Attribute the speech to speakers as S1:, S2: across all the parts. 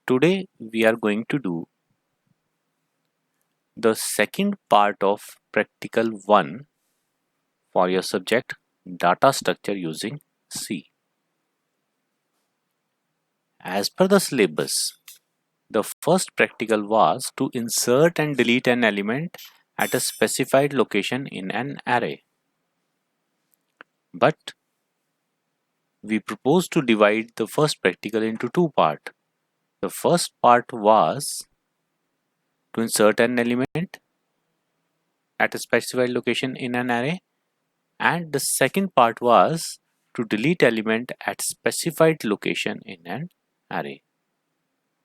S1: Today we are going to do the second part of practical 1 for your subject data structure using C. As per the syllabus, the first practical was to insert and delete an element at a specified location in an array. But we propose to divide the first practical into two parts. The first part was to insert an element at a specified location in an array, and the second part was to delete element at specified location in an array.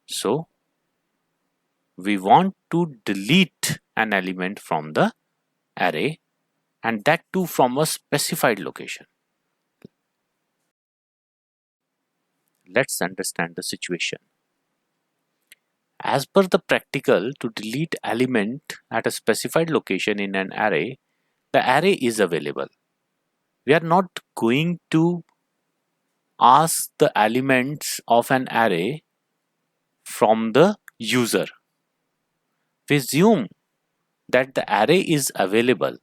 S1: So we want to delete an element from the array, and that too from a specified location. Let's understand the situation. As per the practical, to delete element at a specified location in an array, the array is available. We are not going to ask the elements of an array from the user. We assume that the array is available.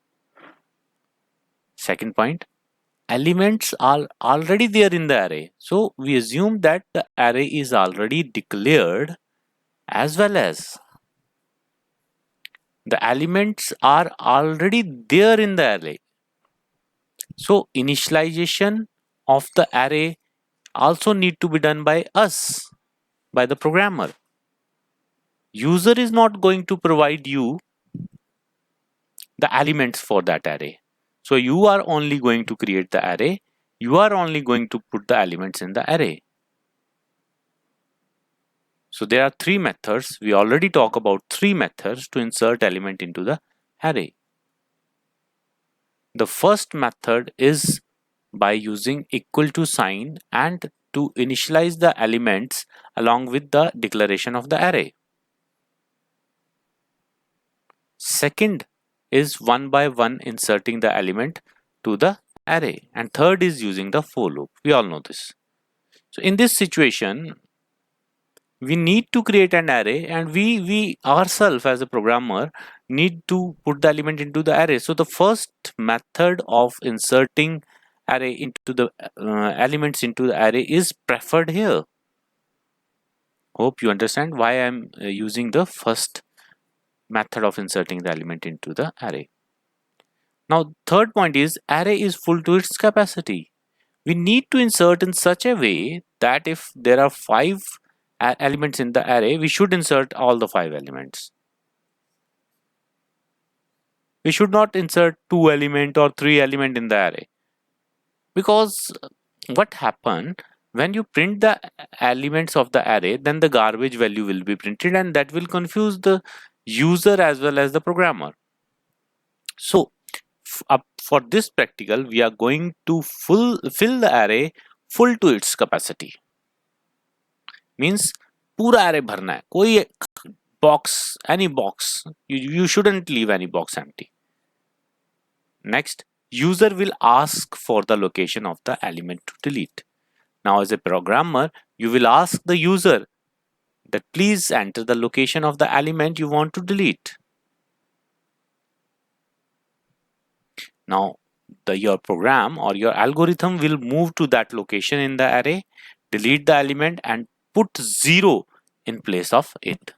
S1: Second point, elements are already there in the array. So we assume that the array is already declared, as well as the elements are already there in the array. So initialization of the array also need to be done by us, by the programmer. User is not going to provide you the elements for that array. So you are only going to create the array. You are only going to put the elements in the array. So there are three methods. We already talked about three methods to insert element into the array. The first method is by using equal to sign and to initialize the elements along with the declaration of the array. Second is one by one inserting the element to the array, and third is using the for loop. We all know this. So in this situation, we need to create an array, and we ourselves as a programmer need to put the element into the array. So the first method of inserting array into the elements into the array is preferred here. Hope you understand why I'm using the first method of inserting the element into the array. Now third point is array is full to its capacity. We need to insert in such a way that if there are 5 elements in the array, we should insert all the 5 elements. We should not insert 2 element or 3 element in the array, because what happen when you print the elements of the array, then the garbage value will be printed, and that will confuse the user as well as the programmer. So for this practical, we are going to fill the array full to its capacity. Means पूरा array भरना है, कोई box, any box, you shouldn't leave any box empty. Next, user will ask for the location of the element to delete. Now as a programmer, you will ask the user that please enter the location of the element you want to delete. Now your program or your algorithm will move to that location in the array, delete the element and put 0 in place of it.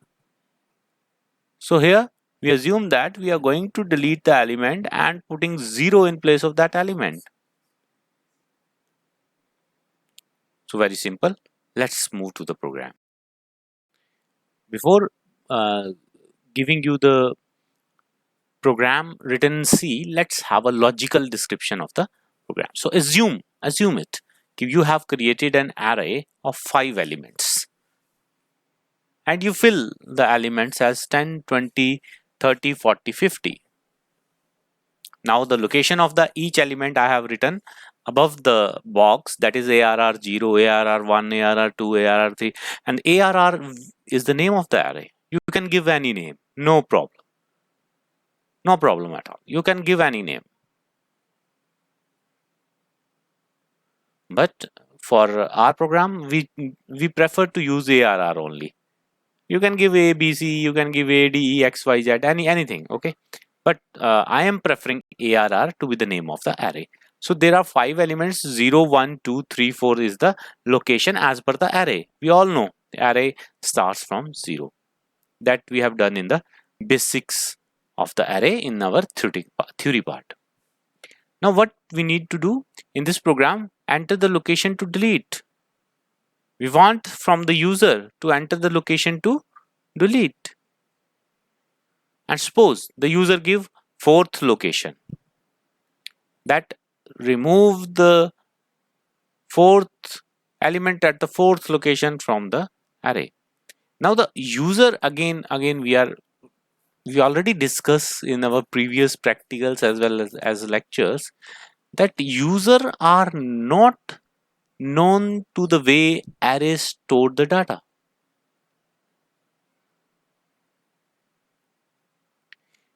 S1: So here we assume that we are going to delete the element and putting 0 in place of that element. So very simple. Let's move to the program. Before giving you the program written in C, let's have a logical description of the program. So assume it. You have created an array of 5 elements and you fill the elements as 10, 20, 30, 40, 50. Now the location of the each element I have written above the box, that is ARR 0, ARR 1, ARR 2, ARR 3, and ARR is the name of the array. You can give any name, no problem. No problem at all. You can give any name. But for our program, we prefer to use ARR only. You can give A, B, C, you can give A, D, E, X, Y, Z, anything, okay? But I am preferring ARR to be the name of the array. So there are 5 elements, 0, 1, 2, 3, 4 is the location as per the array. We all know the array starts from 0. That we have done in the basics of the array in our theory part. Now what we need to do in this program, enter the location to delete. We want from the user to enter the location to delete. And suppose the user give 4th location, that remove the 4th element at the 4th location from the array. Now the user again we already discussed in our previous practicals as well as lectures that user are not known to the way arrays store the data.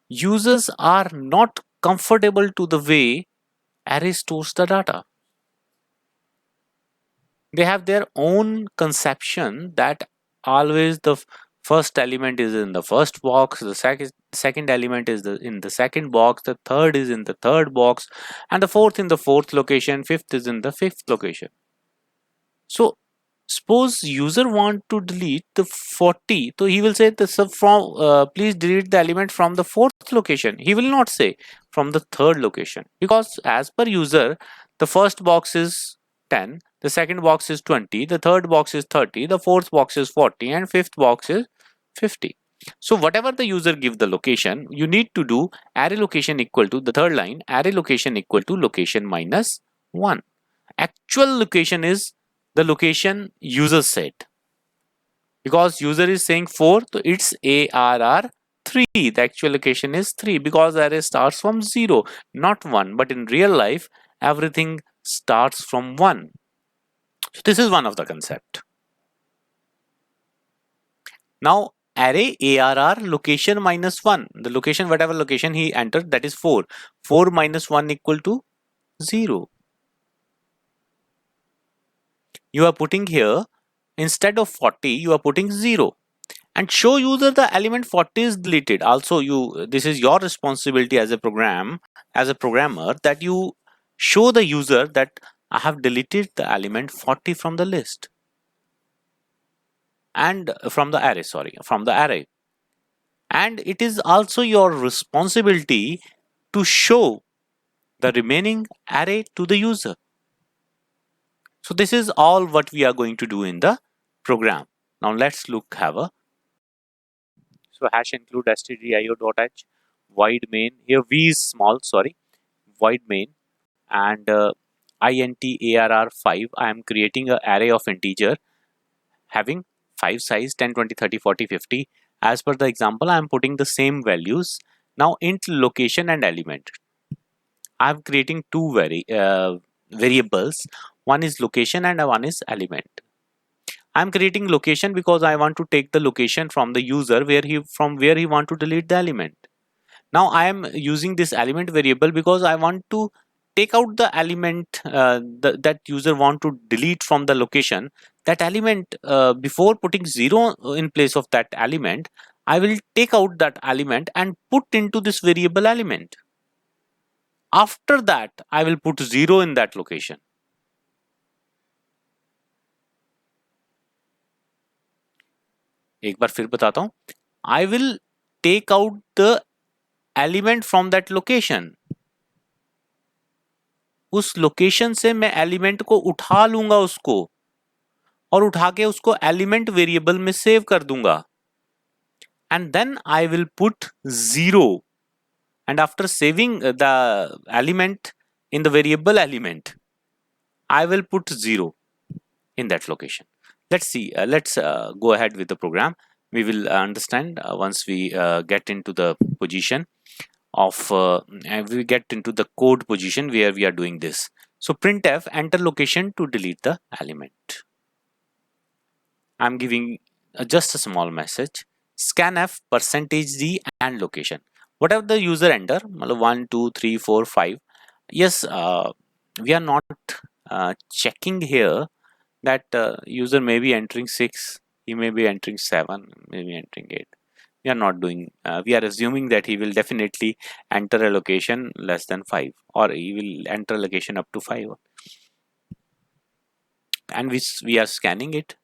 S1: Users are not comfortable to the way array stores the data. They have their own conception that always the first element is in the first box, the second element is in the second box, the third is in the third box, and the fourth in the fourth location, fifth is in the fifth location. So suppose user want to delete the 40, so he will say the please delete the element from the fourth location. He will not say from the third location, because as per user the first box is 10, the second box is 20, the third box is 30, the fourth box is 40, and fifth box is 50. So whatever the user give the location, you need to do array location equal to the third line, array location equal to location minus 1. Actual location is the location user set, because user is saying 4, so it's ARR 3. The actual location is 3 because array starts from 0, not 1. But in real life everything starts from 1. So this is one of the concept. Now array ARR location minus 1, the location whatever location he entered, that is 4. 4 minus 1 equal to 0. You are putting here, instead of 40 you are putting 0, and show user the element 40 is deleted. Also this is your responsibility as a programmer, that you show the user that I have deleted the element 40 from the list, and from the array, and it is also your responsibility to show the remaining array to the user. So this is all what we are going to do in the program. Now let's have a hash include stdio.h void main. Here v is small, sorry, void main, and int arr 5. I am creating an array of integer having 5 size, 10, 20, 30, 40, 50. As per the example, I am putting the same values. Now int location and element. I am creating two variables. One is location and one is element. I am creating location because I want to take the location from the user from where he want to delete the element. Now I am using this element variable because I want to take out the element that user want to delete from the location. That element, before putting 0 in place of that element, I will take out that element and put into this variable element. After that I will put 0 in that location. एक बार फिर बताता हूँ. I will take out the element from that location. उस location से मैं element को उठा लूंगा उसको, और उठा के उसको एलिमेंट वेरिएबल में सेव कर दूंगा, and then I will put 0, and after saving the element in the variable element, I will put 0 in that location. Let's see, let's go ahead with the program. We will understand once we get into the position of we get into the code position where we are doing this. So printf enter location to delete the element. I'm giving just a small message, scanf %d and location. Whatever the user enter, 1, 2, 3, 4, 5. Yes, we are not checking here that user may be entering 6. He may be entering 7, maybe entering 8. We are not doing, we are assuming that he will definitely enter a location less than 5, or he will enter a location up to 5. And we are scanning it,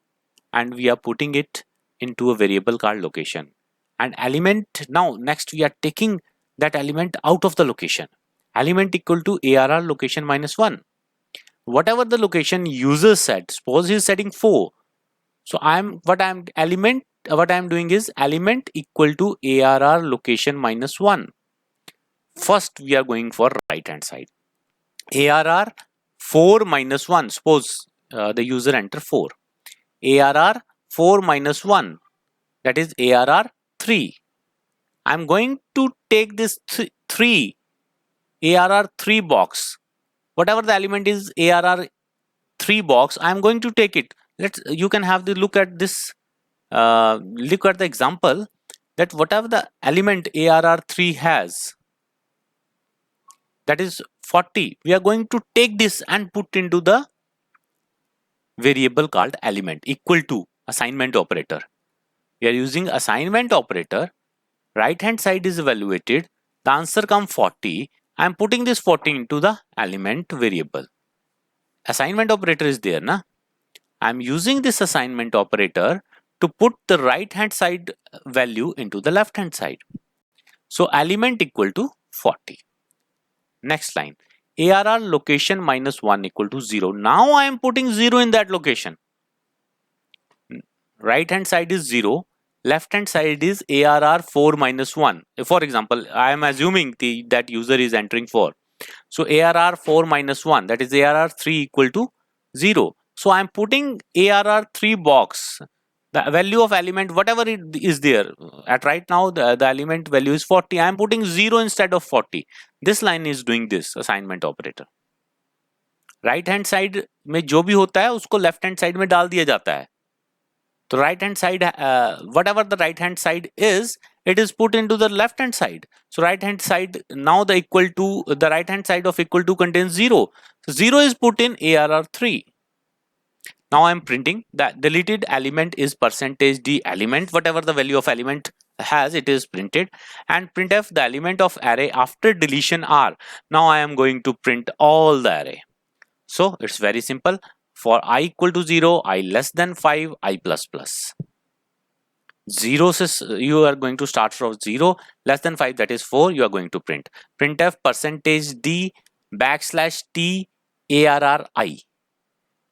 S1: and we are putting it into a variable called location. And element, now next we are taking that element out of the location. Element equal to ARR location minus 1. Whatever the location user set, suppose he is setting 4. So what I'm doing is element equal to ARR location minus 1. First we are going for right hand side. ARR 4 minus 1. Suppose the user enter 4. ARR 4 minus 1, that is ARR 3. I'm going to take this 3 ARR 3 box. Whatever the element is ARR 3 box, I'm going to take it. You can have the look at this, look at the example, that whatever the element ARR 3 has, that is 40, we are going to take this and put into the variable called element equal to assignment operator. We are using assignment operator. Right hand side is evaluated, the answer come 40. I am putting this 40 into the element variable. Assignment operator is there, na? I am using this assignment operator to put the right hand side value into the left hand side. So element equal to 40. Next line, ARR location minus 1 equal to 0. Now I am putting 0 in that location. Right hand side is 0. Left hand side is ARR 4 minus 1. For example, I am assuming that user is entering 4. So ARR 4 minus 1, that is ARR 3 equal to 0. So I am putting ARR 3 box. The value of element, whatever it is there, at right now the element value is 40. I am putting 0 instead of 40. This line is doing this assignment operator. Right hand side में जो भी होता है उसको left hand side में डाल दिया जाता है. So right hand side, whatever the right hand side is, it is put into the left hand side. So right hand side, now the equal to, the right hand side of equal to contains 0. So 0 is put in ARR 3. Now I am printing that deleted element is percentage D element, whatever the value of element has, it is printed, and printf the element of array after deletion R. Now I am going to print all the array. So it's very simple. For I equal to 0, I less than 5, I plus plus. 0 says you are going to start from 0, less than 5, that is 4, you are going to print. Printf percentage D backslash T ARR I.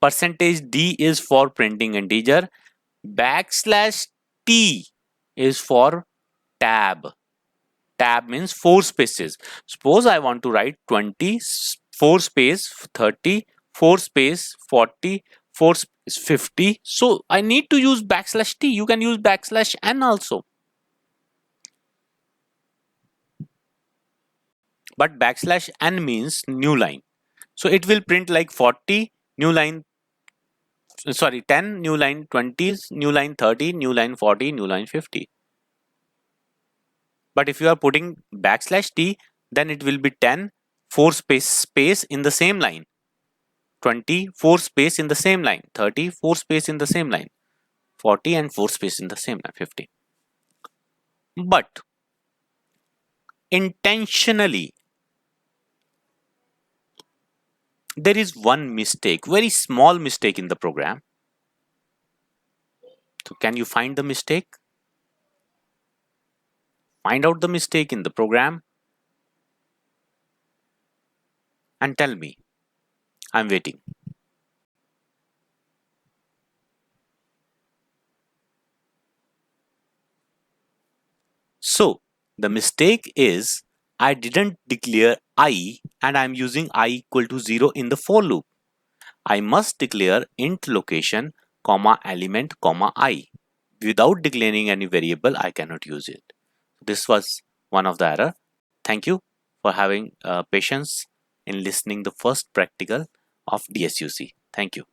S1: Percentage D is for printing integer. Backslash T is for tab. Tab means 4 spaces. Suppose I want to write 20, 4 space 30, 4 space 40, 4 space 50. So I need to use backslash T. You can use backslash N also. But backslash N means new line. So it will print like 40, new line, sorry, 10, new line 20, new line 30, new line 40, new line 50. But if you are putting backslash T, then it will be 10, 4 space in the same line. 20, 4 space in the same line. 30, 4 space in the same line. 40 and 4 space in the same line. 50. But intentionally, there is one mistake, very small mistake in the program. So can you find the mistake? Find out the mistake in the program and tell me. I'm waiting. So the mistake is I didn't declare I and I'm using I equal to 0 in the for loop. I must declare int location comma element comma I. Without declaring any variable, I cannot use it. This was one of the error. Thank you for having patience in listening the first practical of DSUC. Thank you.